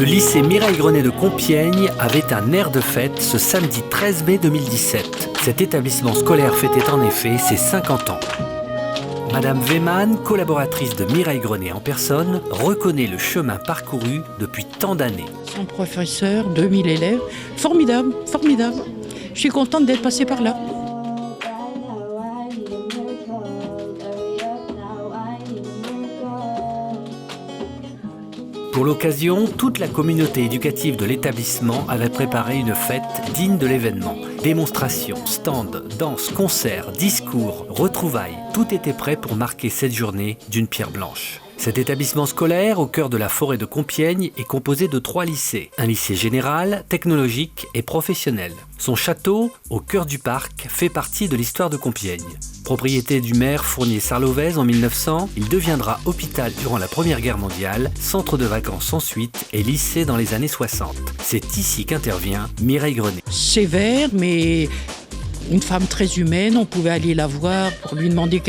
Le lycée Mireille Grenet de Compiègne avait un air de fête ce samedi 13 mai 2017. Cet établissement scolaire fêtait en effet ses 50 ans. Madame Weyman, collaboratrice de Mireille Grenet en personne, reconnaît le chemin parcouru depuis tant d'années. 100 professeurs, 2000 élèves, formidable, formidable. Je suis contente d'être passée par là. Pour l'occasion, toute la communauté éducative de l'établissement avait préparé une fête digne de l'événement. Démonstrations, stands, danses, concerts, discours, retrouvailles, tout était prêt pour marquer cette journée d'une pierre blanche. Cet établissement scolaire, au cœur de la forêt de Compiègne, est composé de 3 lycées. Un lycée général, technologique et professionnel. Son château, au cœur du parc, fait partie de l'histoire de Compiègne. Propriété du maire Fournier-Sarlovez en 1900, il deviendra hôpital durant la Première Guerre mondiale, centre de vacances ensuite et lycée dans les années 60. C'est ici qu'intervient Mireille Grenet. Sévère, mais une femme très humaine, on pouvait aller la voir pour lui demander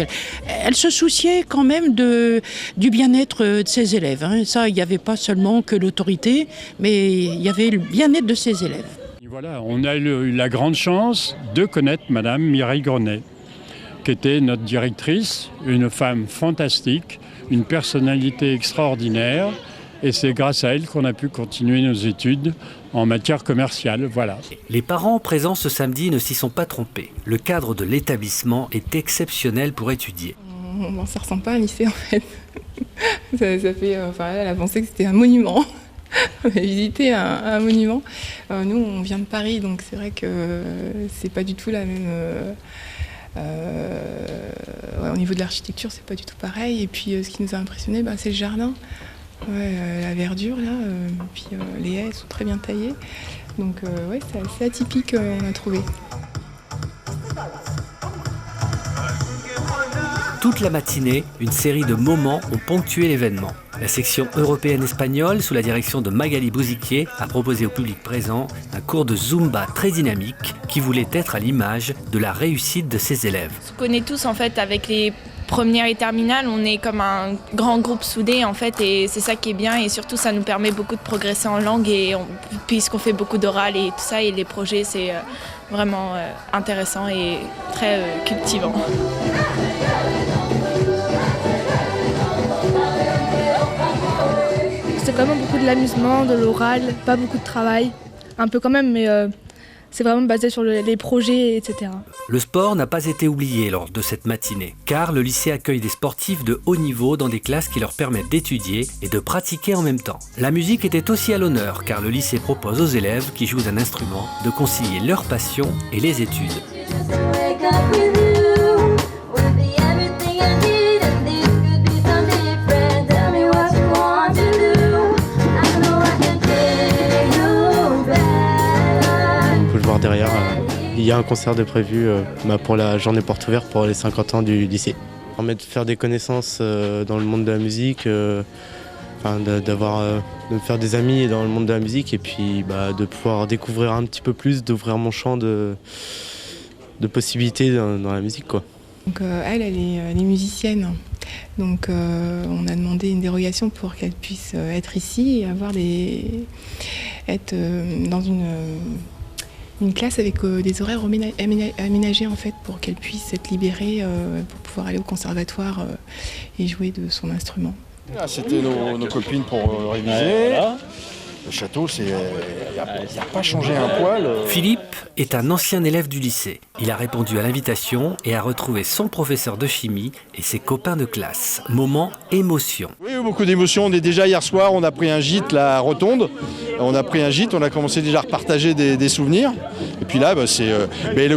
Elle se souciait quand même du bien-être de ses élèves. Hein. Ça, il n'y avait pas seulement que l'autorité, mais il y avait le bien-être de ses élèves. Et voilà, on a eu la grande chance de connaître Madame Mireille Grenet, qui était notre directrice, une femme fantastique, une personnalité extraordinaire. Et c'est grâce à elle qu'on a pu continuer nos études en matière commerciale, voilà. Les parents présents ce samedi ne s'y sont pas trompés. Le cadre de l'établissement est exceptionnel pour étudier. Ça ressemble pas à un lycée en fait. ça fait, elle a pensé que c'était un monument. On a visité un monument. Nous, on vient de Paris, donc c'est vrai que c'est pas du tout la même. Au niveau de l'architecture, c'est pas du tout pareil. Et puis, ce qui nous a impressionné, c'est le jardin. La verdure là, puis les haies sont très bien taillées, donc c'est assez atypique, on a trouvé. Toute la matinée, une série de moments ont ponctué l'événement. La section européenne espagnole, sous la direction de Magali Bouziquier, a proposé au public présent un cours de Zumba très dynamique qui voulait être à l'image de la réussite de ses élèves. On se connaît tous en fait avec les premières et terminales, on est comme un grand groupe soudé en fait et c'est ça qui est bien et surtout ça nous permet beaucoup de progresser en langue et puisqu'on fait beaucoup d'oral et tout ça et les projets c'est vraiment intéressant et très cultivant. C'est quand même beaucoup de l'amusement, de l'oral, pas beaucoup de travail, un peu quand même mais c'est vraiment basé sur les projets, etc. Le sport n'a pas été oublié lors de cette matinée, car le lycée accueille des sportifs de haut niveau dans des classes qui leur permettent d'étudier et de pratiquer en même temps. La musique était aussi à l'honneur, car le lycée propose aux élèves qui jouent un instrument de concilier leur passion et les études. Derrière, il y a un concert de prévu pour la journée porte ouverte pour les 50 ans du lycée. Ça permet de faire des connaissances dans le monde de la musique, de faire des amis dans le monde de la musique et puis de pouvoir découvrir un petit peu plus, d'ouvrir mon champ de possibilités dans la musique, quoi. Donc, elle est musicienne. Donc on a demandé une dérogation pour qu'elle puisse être ici et être dans une classe avec des horaires aménagés en fait pour qu'elle puisse être libérée pour pouvoir aller au conservatoire et jouer de son instrument. C'était nos copines pour réviser. Voilà. Le château, il n'y a pas changé un poil. Philippe est un ancien élève du lycée. Il a répondu à l'invitation et a retrouvé son professeur de chimie et ses copains de classe. Moment émotion. Oui, beaucoup d'émotions. On est déjà hier soir, on a pris un gîte la Rotonde. On a pris un gîte, on a commencé déjà à repartager des souvenirs. Et puis là,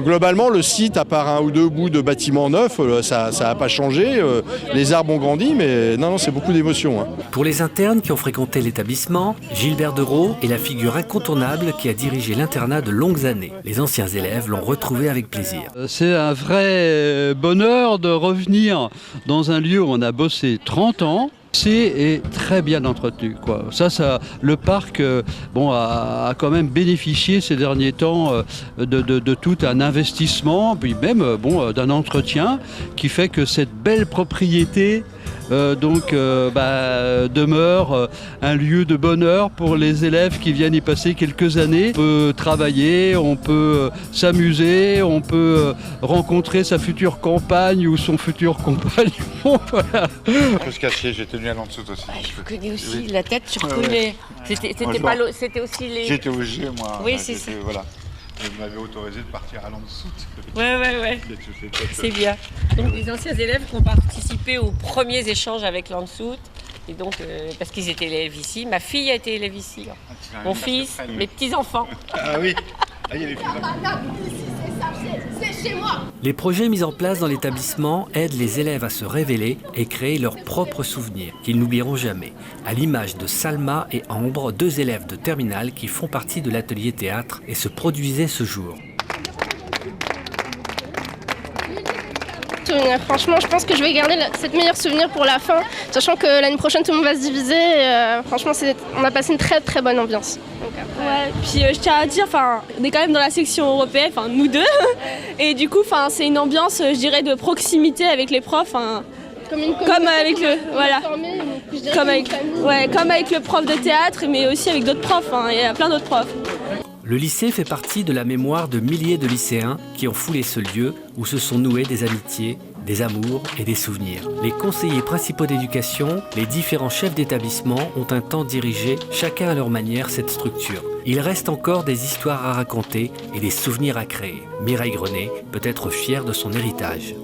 globalement, le site, à part un ou deux bouts de bâtiments neufs, ça n'a pas changé. Les arbres ont grandi, mais non, c'est beaucoup d'émotions. Pour les internes qui ont fréquenté l'établissement, Gilbert Dereau est la figure incontournable qui a dirigé l'internat de longues années. Les anciens élèves l'ont retrouvé avec plaisir. C'est un vrai bonheur de revenir dans un lieu où on a bossé 30 ans. Est très bien entretenu, quoi. Le parc a quand même bénéficié ces derniers temps de tout un investissement, puis même d'un entretien qui fait que cette belle propriété demeure un lieu de bonheur pour les élèves qui viennent y passer quelques années. On peut travailler, on peut s'amuser, on peut rencontrer sa future compagne ou son futur compagnon. Voilà. Faut se cacher, j'ai tenu à Landshut aussi. Je vous connais aussi, la tête, tu reconnais. C'était aussi les... J'étais au G, moi. Oui, c'est ça. Voilà. Vous m'avez autorisé de partir à Landshut. Ouais. C'est bien. Donc les anciens élèves qui ont participé aux premiers échanges avec Landshut, et donc parce qu'ils étaient élèves ici. Ma fille a été élève ici. Mon fils, mes petits-enfants. Ah oui, il y a les filles. C'est chez moi. Les projets mis en place dans l'établissement aident les élèves à se révéler et créer leurs propres souvenirs qu'ils n'oublieront jamais. À l'image de Salma et Ambre, 2 élèves de terminale qui font partie de l'atelier théâtre et se produisaient ce jour. Franchement, je pense que je vais garder cette meilleure souvenir pour la fin, sachant que l'année prochaine tout le monde va se diviser. Franchement, on a passé une très très bonne ambiance. Ouais, puis je tiens à dire, on est quand même dans la section européenne, nous deux, et du coup, c'est une ambiance, je dirais, de proximité avec les profs. Comme avec le prof de théâtre, mais aussi avec d'autres profs. Il y a plein d'autres profs. Le lycée fait partie de la mémoire de milliers de lycéens qui ont foulé ce lieu où se sont noués des amitiés, des amours et des souvenirs. Les conseillers principaux d'éducation, les différents chefs d'établissement ont un temps dirigé, chacun à leur manière, cette structure. Il reste encore des histoires à raconter et des souvenirs à créer. Mireille Grenet peut être fière de son héritage.